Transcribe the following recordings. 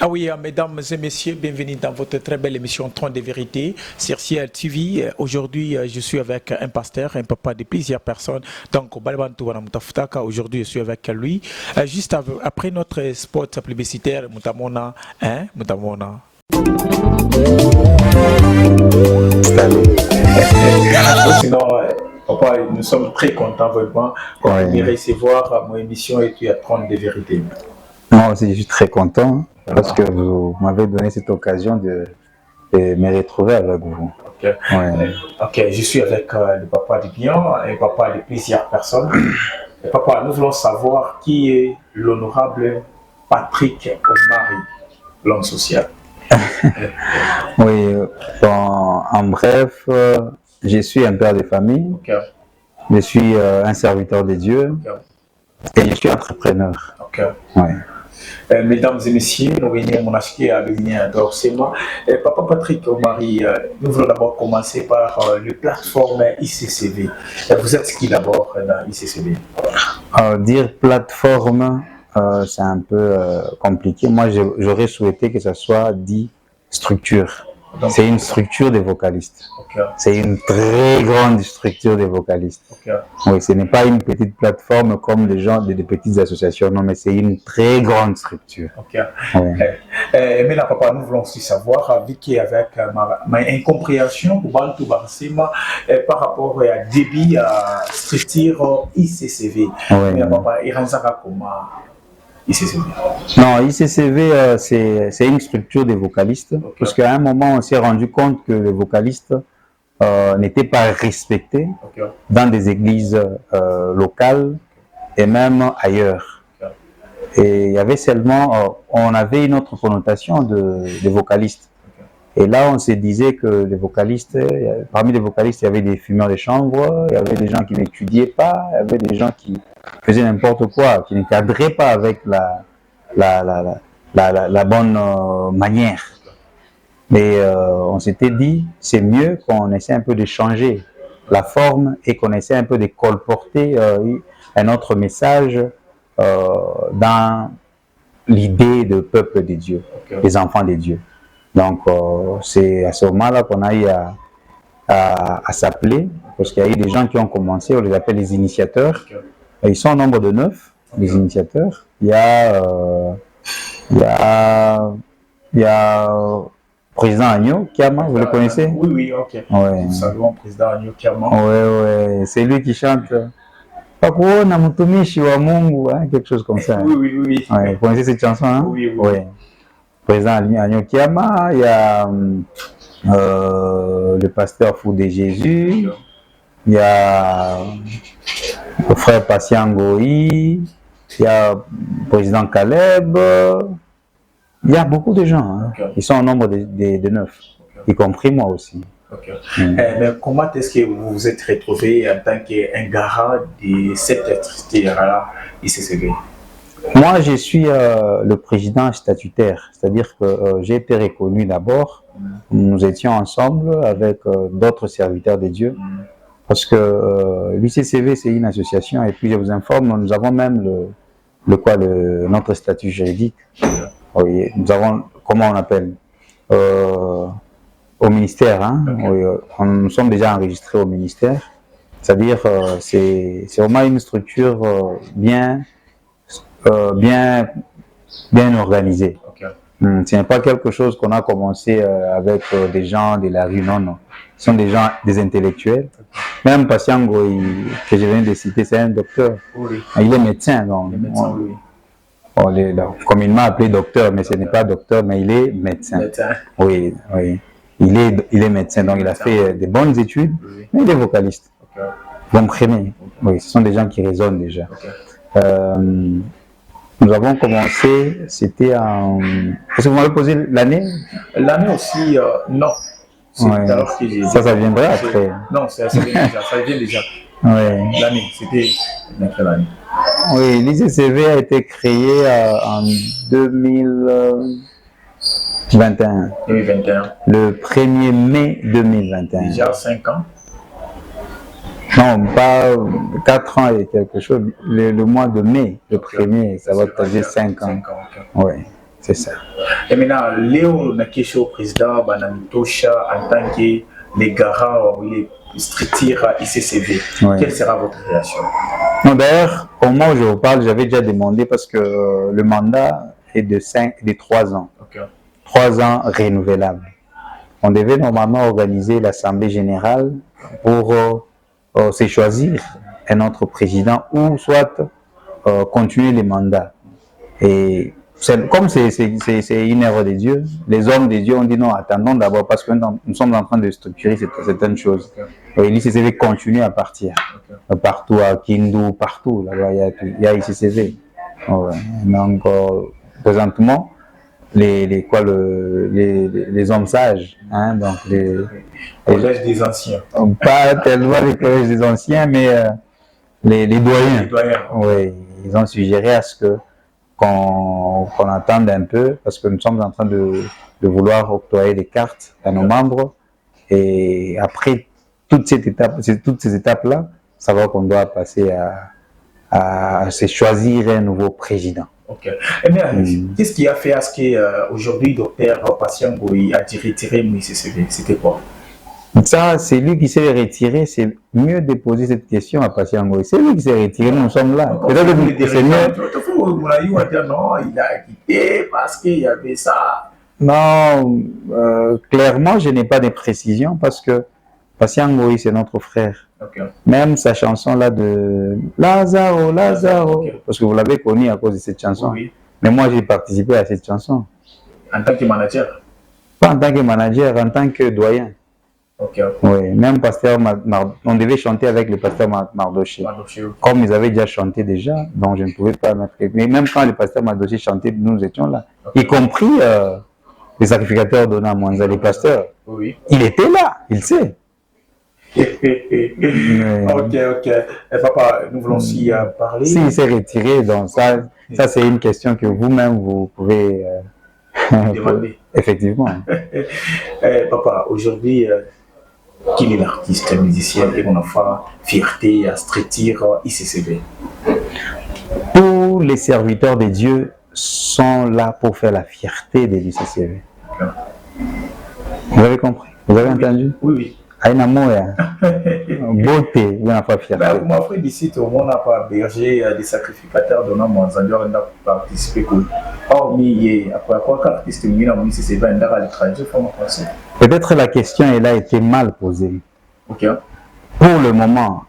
Ah oui, mesdames et messieurs, bienvenue dans votre très belle émission Trône de vérité sur Ciel TV. Aujourd'hui, je suis avec un pasteur, un papa de plusieurs personnes. Donc, aujourd'hui, je suis avec lui. Juste après notre spot publicitaire, Moutamona, hein, Moutamona. Sinon, papa, nous sommes très contents vraiment de recevoir mon émission et tu as Trône de vérité. Moi aussi, je suis très content parce que vous m'avez donné cette occasion de me retrouver avec vous. Ok, ok, je suis avec le papa de Bian, un papa de plusieurs personnes. Et papa, nous voulons savoir qui est l'honorable Patrick Omari, l'homme social. Oui, en bref, je suis un père de famille, je suis un serviteur de Dieu et je suis entrepreneur. Mesdames et messieurs, nous venons mon acheter à l'Union d'Orsema. Papa Patrick Omari, nous voulons d'abord commencer par le plateforme ICCV. Vous êtes qui d'abord dans ICCV? Dire plateforme, c'est un peu compliqué. Moi, j'aurais souhaité que ça soit dit structure. C'est une structure des vocalistes. C'est une très grande structure des vocalistes. Oui, ce n'est pas une petite plateforme comme les gens des petites associations, non, mais c'est une très grande structure. Mais là, papa, nous voulons aussi savoir, avec ma incompréhension par rapport à débit à structure ICCV. Mais papa, il comment ICCV? Non, ICCV, c'est une structure des vocalistes, parce qu'à un moment, on s'est rendu compte que les vocalistes n'étaient pas respectés dans des églises locales et même ailleurs. Et il y avait seulement, on avait une autre connotation des vocalistes. Et là, on se disait que les vocalistes, parmi les vocalistes, il y avait des fumeurs de chanvre, il y avait des gens qui n'étudiaient pas, il y avait des gens qui faisaient n'importe quoi, qui ne cadraient pas avec la bonne manière. Mais on s'était dit, c'est mieux qu'on essaie un peu de changer la forme et qu'on essaie un peu de colporter un autre message dans l'idée de peuple de Dieu, des enfants de Dieu. Donc, c'est à ce moment-là qu'on a eu à s'appeler, parce qu'il y a eu des gens qui ont commencé, on les appelle les initiateurs. Ils sont au nombre de 9, les initiateurs. Il y a président Agno Kiama, vous le connaissez? Oui, ok. Nous saluons président Agno Kiama. Oui, c'est lui qui chante Pakuona mtumishi wa Mungu, quelque chose comme ça. Oui. Vous connaissez cette chanson, hein? Oui. Président Agno Kiama, il y a le pasteur Fou de Jésus, il y a le frère Patient Goï, il y a le président Caleb, il y a beaucoup de gens, ils sont au nombre de 9, y compris moi aussi. Mais comment est-ce que vous vous êtes retrouvé en tant qu'un garant de cette structure-là, ICCV? Moi, je suis le président statutaire, c'est-à-dire que j'ai été reconnu d'abord. Nous étions ensemble avec d'autres serviteurs de Dieu, parce que l'ICCV, c'est une association, et puis je vous informe, nous avons même notre statut juridique. Oui, nous avons, comment on appelle, au ministère, nous sommes déjà enregistrés au ministère, c'est-à-dire c'est vraiment une structure bien organisé. Ce n'est pas quelque chose qu'on a commencé avec des gens de la rue, non. Ce sont des gens, des intellectuels. Même Patiango, que je viens de citer, c'est un docteur. Il est médecin, donc. Comme il m'a appelé docteur, mais ce n'est pas docteur, mais il est médecin. Oui. Il est médecin, donc il a fait de bonnes études, mais il est vocaliste. Vous comprenez? Oui, ce sont des gens qui raisonnent déjà. Nous avons commencé, c'était en... Est-ce que vous m'avez posé l'année? L'année aussi, non. Ça viendra après. Non, ça vient déjà. L'année, c'était quelle année? Oui, l'ICCV a été créé en 2021. Le 1er mai 2021. Déjà 5 ans? Non, pas 4 ans et quelque chose. Le mois de mai, le 1er, ça va être 5 ans. Oui, c'est ça. Et maintenant, Léo Nakesho, président Banamitosha, en tant que les garants, les structures ICCV, quelle sera votre réaction? D'ailleurs, au moment où je vous parle, j'avais déjà demandé parce que le mandat est de 3 ans. 3 ans renouvelables. On devait normalement organiser l'Assemblée générale pour se choisir un autre président ou soit continuer les mandats. Et comme c'est une œuvre de Dieu, les hommes de Dieu ont dit non, attendons d'abord parce que nous sommes en train de structurer certaines choses. Et l'ICCV continue à partir. Partout, à Kindu, partout, là-bas, il y a ICCV. Ouais. Donc, présentement, les hommes sages, hein, donc les collèges des anciens. Pas tellement les collèges des anciens, mais les doyens. Les doyens. Oui, ils ont suggéré à ce qu'on attende un peu, parce que nous sommes en train de vouloir octroyer des cartes à nos membres, et après toutes ces étapes-là, savoir qu'on doit passer à se choisir un nouveau président. Ok. Eh bien, qu'est-ce qui a fait à ce qu'aujourd'hui, docteur Patient Ngoyi a dit retirer l'ICCV? C'était quoi? Ça, c'est lui qui s'est retiré. C'est mieux de poser cette question à Patient Ngoyi. C'est lui qui s'est retiré, nous sommes là. Peut-être que c'est mieux. Non, il a quitté parce qu'il y avait ça. Non, clairement, je n'ai pas de précision parce que Patient Ngoyi, c'est notre frère. Okay. Même sa chanson là de Lazaro, okay. Parce que vous l'avez connu à cause de cette chanson. Oui. Mais moi, j'ai participé à cette chanson. En tant que manager? Pas en tant que manager, en tant que doyen. Okay. Oui, même pasteur, on devait chanter avec le pasteur Mardoché. Comme ils avaient déjà chanté déjà, donc je ne pouvais pas mettre. Mais même quand le pasteur Mardoché chantait, nous étions là. Okay. Y compris les sacrificateurs d'Ona Mwanza, les pasteurs. Oui. Il était là, il sait. Ok. Et papa, nous voulons aussi parler. S'il s'est retiré, donc ça c'est une question que vous-même vous pouvez demander. Effectivement. Papa, aujourd'hui, quel est l'artiste musicien et mon enfant fierté à structure ICCV? Tous les serviteurs de Dieu sont là pour faire la fierté de l'ICCV. Okay. Vous avez compris? Vous avez entendu? Oui. Aïna Moya, beauté, il n'y a pas fierté. Vous m'avez dit ici, tout le monde n'a pas berger des sacrificateurs donnant mon Zandior n'a participé. Hormis, après quoi, qu'artiste musicien, si c'est bien à l'étranger, il faut me penser. Peut-être la question elle a été mal posée. Ok. Pour le moment,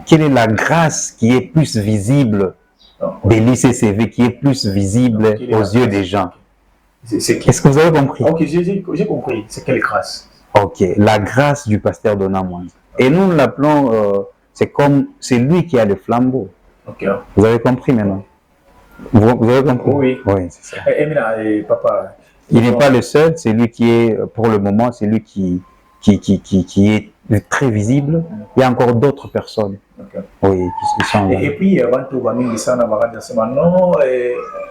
quelle est la grâce qui est plus visible de l'ICCV, qui est plus visible aux yeux des gens? Est-ce que vous avez compris? Ok, j'ai compris. C'est quelle grâce? Ok, la grâce du pasteur Dona Mwanza. Et nous l'appelons, c'est lui qui a le flambeau. Ok. Vous avez compris maintenant? Vous avez compris? Oui. Oui, c'est ça. Et papa, il n'est pas le seul, c'est lui qui est, pour le moment, c'est lui qui est très visible. Il y a encore d'autres personnes. Okay. Oui, qui sont là. Et puis, avant tout, non,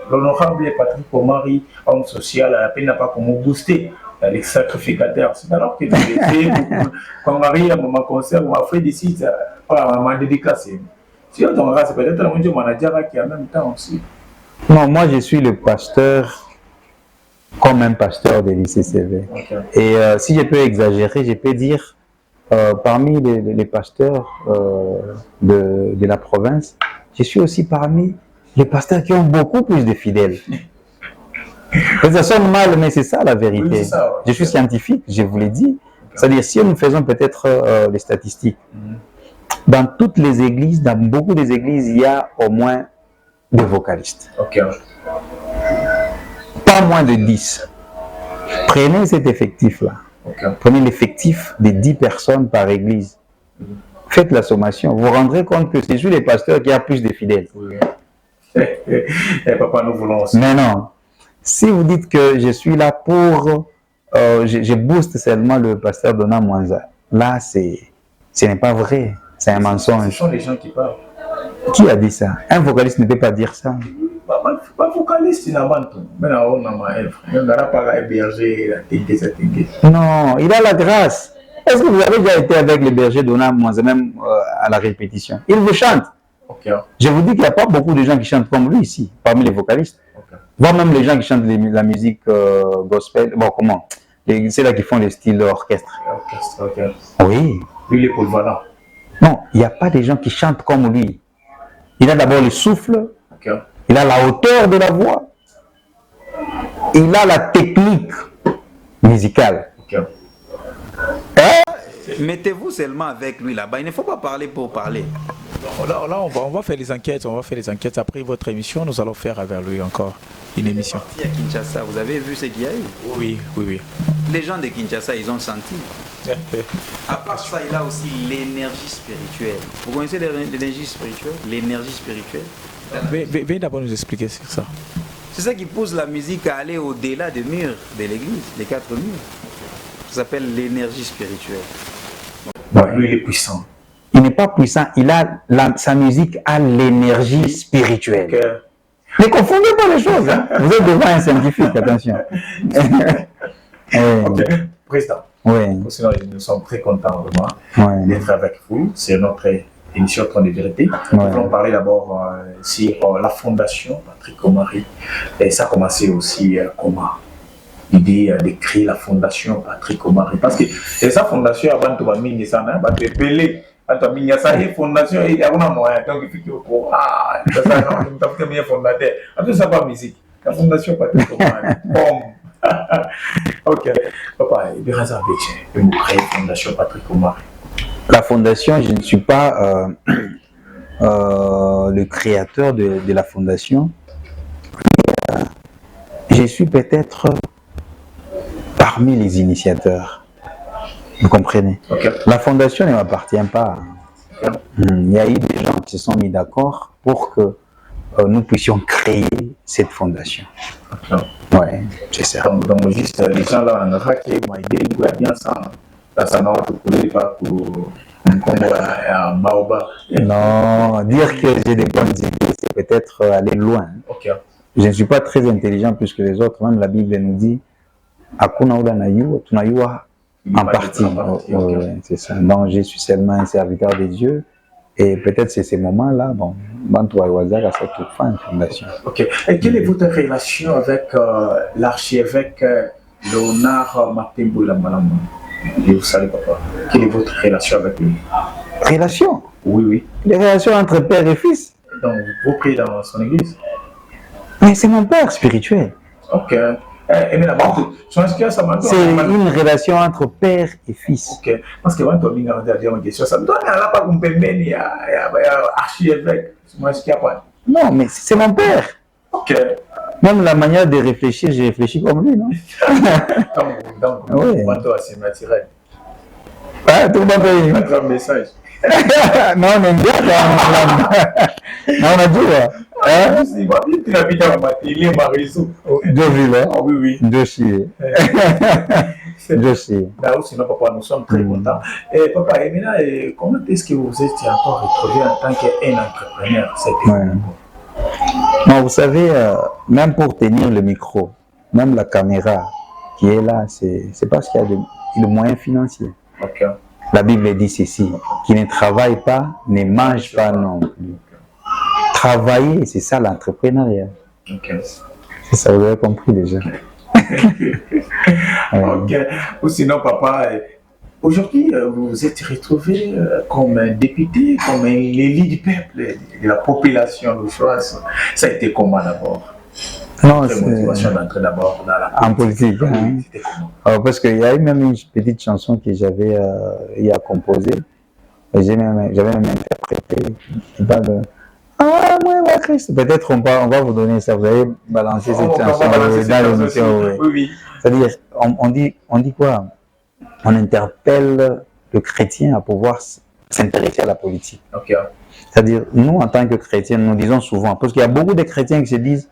l'honorable Patrick Omari, homme social, à peine n'a pas comme booster les sacrificateurs. C'est alors que quand Marie a mon concert, m'a fait des sites, m'a dédicacé. Si on t'en c'est peut-être un manager qui a en même temps aussi. Non, moi je suis le pasteur comme un pasteur de l'ICCV. Okay. Et si je peux exagérer, je peux dire parmi les pasteurs de la province, je suis aussi parmi les pasteurs qui ont beaucoup plus de fidèles. Ça sonne mal, mais c'est ça la vérité. Oui, ça, ouais. Je suis scientifique, je vous l'ai dit. Okay. C'est-à-dire, si nous faisons peut-être les statistiques, dans toutes les églises, dans beaucoup des églises, il y a au moins 2 vocalistes. Okay. Pas moins de 10. Prenez cet effectif-là. Okay. Prenez l'effectif de 10 personnes par église. Faites la sommation. Vous vous rendrez compte que c'est juste les pasteurs qui ont plus de fidèles. Oui. Et papa, nous voulons aussi. Mais non. Si vous dites que je suis là pour... je booste seulement le pasteur Dona Mwanza, là, ce n'est pas vrai. C'est un mensonge. Ce sont les gens qui parlent. Qui a dit ça? Un vocaliste ne peut pas dire ça. Pas vocaliste, il n'a pas tout. Mais là, on a ma œuvre. Il n'a pas berger, non, il a la grâce. Est-ce que vous avez déjà été avec le berger Dona Mwanza, même à la répétition? Il vous chante. Okay. Je vous dis qu'il n'y a pas beaucoup de gens qui chantent comme lui ici, parmi les vocalistes. Okay. Voir même les gens qui chantent la musique gospel, bon, comment? C'est là qui font le style orchestre. Orchestre, ok. Oui. Lui, il est polyvalent. Non, il n'y a pas des gens qui chantent comme lui. Il a d'abord le souffle, Ok. il a la hauteur de la voix, il a la technique musicale. Ok. Mettez-vous seulement avec lui là-bas. Il ne faut pas parler pour parler. Là, on va faire les enquêtes. On va faire les enquêtes. Après votre émission, nous allons faire avec lui encore une émission. Il est parti à Kinshasa. Vous avez vu ce qu'il y a eu? Oui. Les gens de Kinshasa, ils ont senti. À part ça, il a aussi l'énergie spirituelle. Vous connaissez l'énergie spirituelle? L'énergie spirituelle. Viens d'abord nous expliquer sur ça. C'est ça qui pousse la musique à aller au-delà des murs de l'église, les 4 murs. Ça s'appelle l'énergie spirituelle. Ouais. Lui, il est puissant. Il n'est pas puissant, sa musique a l'énergie spirituelle. Okay. Ne confondez pas les choses. Hein. Vous êtes devant un scientifique, attention. Ok. Président. Oui. Sinon, nous sommes très contents vraiment d'être avec vous. C'est notre émission Temps de vérité. Nous allons parler d'abord sur la fondation Patrick Omari. Et ça a commencé aussi comment l'idée de créer la fondation Patrick Omari. Parce que sa fondation, avant tout, il y a des fondation, il y a un moyen. Donc, il faut que ça fondateur. En tout ça, pas musique. La fondation Patrick Omari. Ok. Papa, il y a raison de créer la fondation Patrick Omari. La fondation, je ne suis pas le créateur de la fondation. Je suis peut-être parmi les initiateurs. Vous comprenez? Okay. La fondation ne m'appartient pas. Okay. Il y a eu des gens qui se sont mis d'accord pour que nous puissions créer cette fondation. Okay. Oui, c'est ça. Donc, juste les gens là, on a qui m'ont aidé, nous avons bien ça. Ça n'a pas pour un baobab. Non, dire que j'ai des bonnes idées, c'est peut-être aller loin. Okay. Je ne suis pas très intelligent plus que les autres. Même la Bible nous dit Hakuna ula na yua, tunayua en partie. Okay. C'est ça. Donc, je suis seulement un serviteur de Dieu. Et peut-être c'est ces moments-là, bon, Bantou Wazar a cette fin de fondation. Ok. Et quelle est votre relation avec l'archevêque Léonard Matembo Lambalama? Vous savez, papa. Quelle est votre relation avec lui? Relation? Oui. Les relations entre père et fils. Donc, vous priez dans son église? Mais c'est mon père spirituel. Ok. C'est une relation entre père et fils. Ok. Parce que quand on vient de dire une question, ça ne doit pas qu'on peut mener à archevêque. Non, mais c'est mon père. Ok. Même la manière de réfléchir, j'ai réfléchi comme lui, non? Donc, oui. C'est naturel. Ah, tout le monde a un message. Non, on aime bien ça. Non, on a dit, deux villes, hein? Oui. Deux chiers. Deux chiers. Sinon, papa, nous sommes très contents. Et papa, et maintenant, comment est-ce que vous êtes encore retrouvé en tant qu'entrepreneur cette année? Non, vous savez, même pour tenir le micro, même la caméra qui est là, c'est parce qu'il y a le moyen financier. Okay. La Bible dit ceci, qui ne travaille pas, ne mange pas non plus. Travailler, c'est ça l'entrepreneuriat. Okay. C'est ça, vous avez compris déjà. Ok. Ou sinon, papa, aujourd'hui, vous vous êtes retrouvé comme un député, comme un élu du peuple, de la population louchoise. Ça a été comment d'abord? Non, c'est motivation d'entrer d'abord dans la politique. En politique, hein. Parce qu'il y a eu même une petite chanson que j'avais composée. J'avais même interprété. Ah, moi, Christ. Peut-être on va vous donner ça. Vous allez balancer cette chanson dans l'émission. Oui. C'est-à-dire, on dit quoi? On interpelle le chrétien à pouvoir s'intéresser à la politique. Okay. C'est-à-dire, nous, en tant que chrétiens, nous disons souvent, parce qu'il y a beaucoup de chrétiens qui se disent,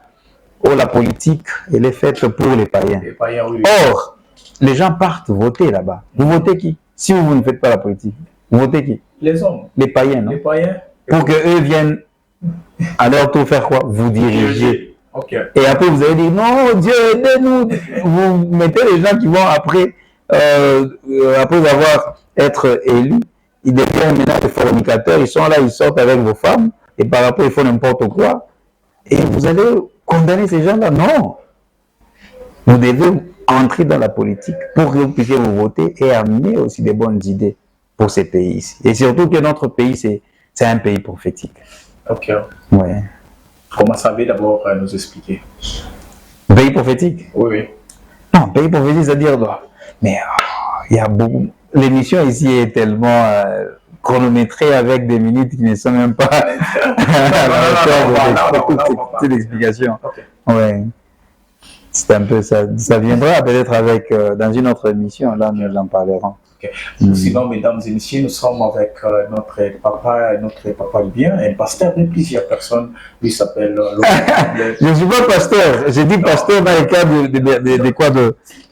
oh, la politique, elle est faite pour les païens. Les païens, oui. Or, les gens partent voter là-bas. Vous votez qui? Si vous ne faites pas la politique, vous votez qui? Les hommes. Les païens, non? Les païens. Pour qu'eux viennent à leur tour faire quoi? Vous diriger. Okay. Et après, vous allez dire, non, Dieu, aidez-nous. Vous mettez les gens qui vont après avoir être élus, ils deviennent maintenant des fornicateurs, ils sont là, ils sortent avec vos femmes, et par rapport, ils font n'importe quoi. Et vous allez condamner ces gens-là. Non. Vous devez entrer dans la politique pour que vous puissiez vous voter et amener aussi des bonnes idées pour ces pays ici. Et surtout que notre pays, c'est un pays prophétique. Ok. Ouais. Comment ça va d'abord nous expliquer? Pays prophétique? Oui, oui. Non, pays prophétique, c'est-à-dire, mais il y a beaucoup. L'émission ici est tellement chronométrée avec des minutes qui ne sont même pas à la hauteur de toute l'explication. Ouais. C'est un peu ça. Ça viendra peut-être avec dans une autre émission, là nous en parlerons. Okay. Sinon, mesdames et messieurs, nous sommes avec notre papa du bien, un pasteur de plusieurs personnes. Lui s'appelle Je ne suis pas pasteur. J'ai dit pasteur dans le cadre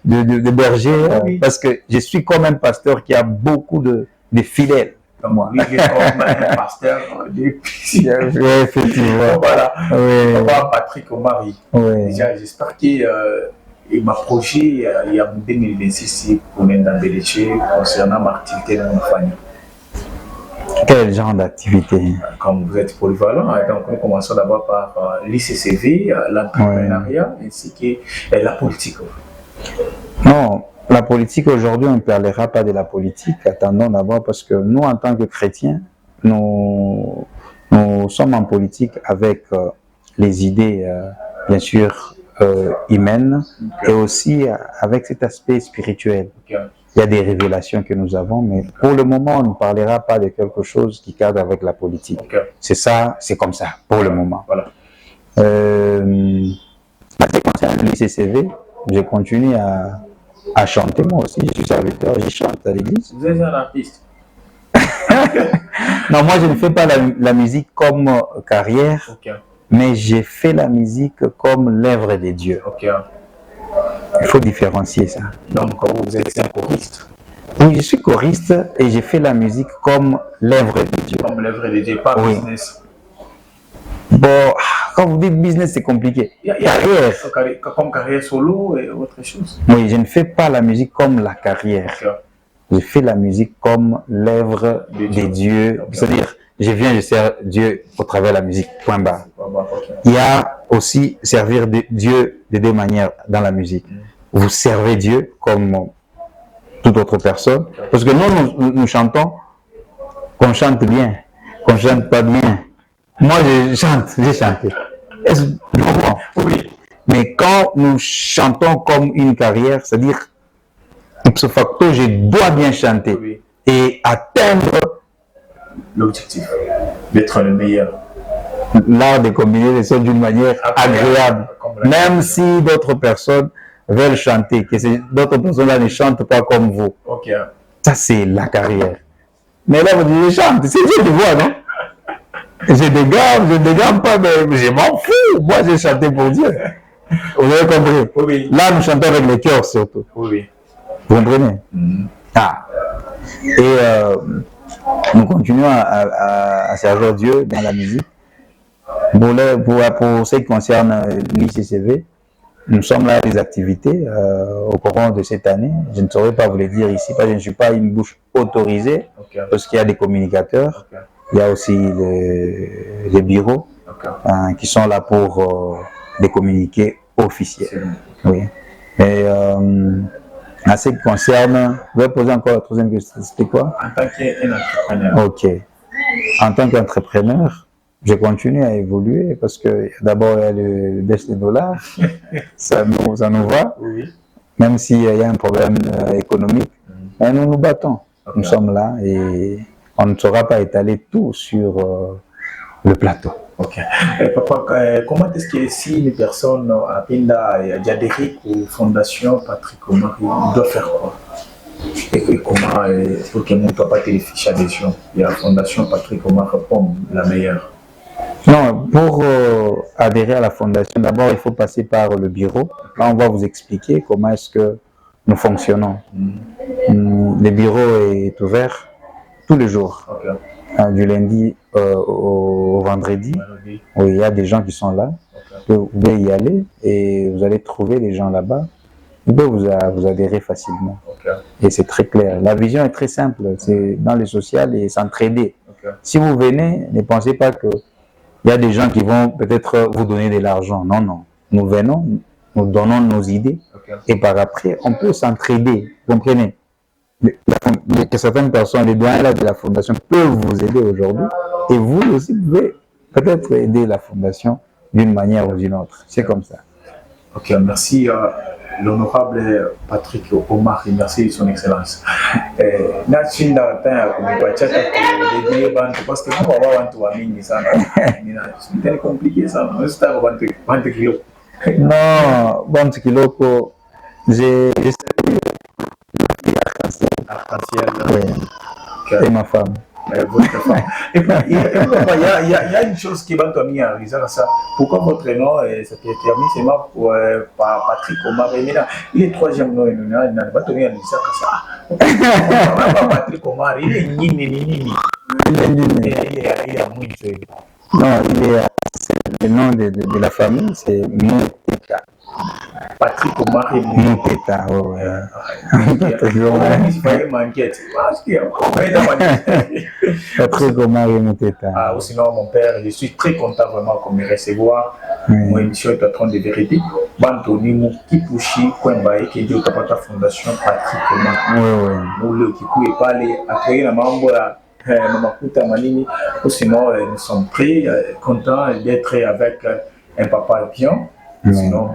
de berger, oui. Parce que je suis comme un pasteur qui a beaucoup de fidèles. Moi. Lui, il est comme un pasteur de plusieurs. Oui, effectivement. Voilà. Oui. Papa Patrick Omari. Oui. Déjà, j'espère qu'il m'a projet il y a 2026 pour l'Indambéléché concernant ma activité dans ma famille. Quel genre d'activité? Comme vous êtes polyvalent, donc nous commençons d'abord par l'ICCV, l'entrepreneuriat, ainsi que la politique. Non, la politique aujourd'hui, on ne parlera pas de la politique. Attendons d'abord parce que nous, en tant que chrétiens, nous sommes en politique avec les idées, bien sûr, humaines, et aussi avec cet aspect spirituel. Il y a des révélations que nous avons, mais pour le moment, on ne parlera pas de quelque chose qui cadre avec la politique. C'est ça, c'est comme ça, pour le moment. Voilà. En ce qui concerne l'ICCV, je continue à chanter, moi aussi, je suis serviteur, je chante à l'église. Vous êtes un artiste? Non, moi je ne fais pas la musique comme carrière, mais j'ai fait la musique comme l'œuvre de Dieu. Il faut différencier ça. Donc vous êtes un choriste? Oui, je suis choriste et j'ai fait la musique comme l'œuvre de Dieu. Comme l'œuvre de Dieu, pas business. Bon, quand vous dites business, c'est compliqué. Carrière. Comme carrière solo et autre chose. Oui, je ne fais pas la musique comme la carrière. Je fais la musique comme l'œuvre de Dieu. C'est-à-dire, je viens, je sers Dieu au travers de la musique. Point barre. Il y a aussi servir Dieu de deux manières dans la musique. Vous servez Dieu comme toute autre personne. Parce que nous chantons, qu'on chante bien, qu'on chante pas bien. Moi, j'ai chanté. Est-ce oui. Mais quand nous chantons comme une carrière, c'est-à-dire, ipso facto, je dois bien chanter et atteindre l'objectif d'être le meilleur. L'art de combiner les sons d'une manière agréable. Même si d'autres personnes veulent chanter, que d'autres personnes-là ne chantent pas comme vous. Ça, c'est la carrière. Mais là, vous dites, je chante, c'est Dieu qui voit, non? Je dégamme pas, mais je m'en fous. Moi, j'ai chanté pour Dieu. Vous avez compris? Oui. Là, nous chantons avec le cœur surtout. Oui. Vous comprenez? Ah. Et nous continuons à servir Dieu dans la musique. Pour ce qui concerne l'ICCV, nous sommes là à des activités au courant de cette année. Je ne saurais pas vous le dire ici, parce que je ne suis pas une bouche autorisée, parce qu'il y a des communicateurs. Il y a aussi les bureaux qui sont là pour des communiqués officiels. Oui. Et en ce qui concerne, vous pouvez poser encore la troisième question, c'était quoi? En tant qu'entrepreneur. Ok. En tant qu'entrepreneur, je continue à évoluer parce que d'abord il y a le baisse des dollars, ça nous va, même s'il y a un problème économique, mais nous nous battons. Nous sommes là et on ne saura pas étaler tout sur le plateau. Papa, comment est-ce que si une personne a adhéré aux fondations Patrick Omari, il doit faire quoi? Et comment, pour que mon papa ait les fiches d'adhésion, il y a la fondation Patrick Omari comme la meilleure? Non, pour adhérer à la fondation, d'abord il faut passer par le bureau. Là, on va vous expliquer comment est-ce que nous fonctionnons. Le bureau est ouvert tous les jours, du lundi au vendredi. Oui, il y a des gens qui sont là. Vous pouvez y aller et vous allez trouver les gens là-bas. Vous pouvez vous adhérer facilement. Et c'est très clair. La vision est très simple. C'est dans le social et s'entraider. Si vous venez, ne pensez pas que il y a des gens qui vont peut-être vous donner de l'argent. Non, non. Nous venons, nous donnons nos idées et par après, on peut s'entraider. Vous comprenez? Que certaines personnes, les doyens de la fondation peuvent vous aider aujourd'hui et vous aussi pouvez peut-être aider la fondation d'une manière ou d'une autre. C'est comme ça. Ok, merci l'honorable Patrick Omar et merci son excellence. Parce que c'est compliqué ça. Non, bon Kiloko, j'ai et ma femme. Il y a une chose qui va mis à ça. Pourquoi votre nom se termine seulement par Patrick Omar? Il est troisième nom, il n'a pas tenu à ça. Patrick Omar, il est nini. Non, le nom de la famille, c'est Mouteka. Patrick Omar et Mouteka, Patrick Omar et Mouteka. Sinon, mon père, je suis très content vraiment qu'on me recevoir. Mon émission est en train de vérité. Bantoni Kipushi, Kwembaye, qui est de la Fondation Patrick Omar. Nous, le Kikou est pas allé accueillir la membre. Mamakuta Manini, ou sinon nous sommes très contents d'être avec un papa bien. Sinon,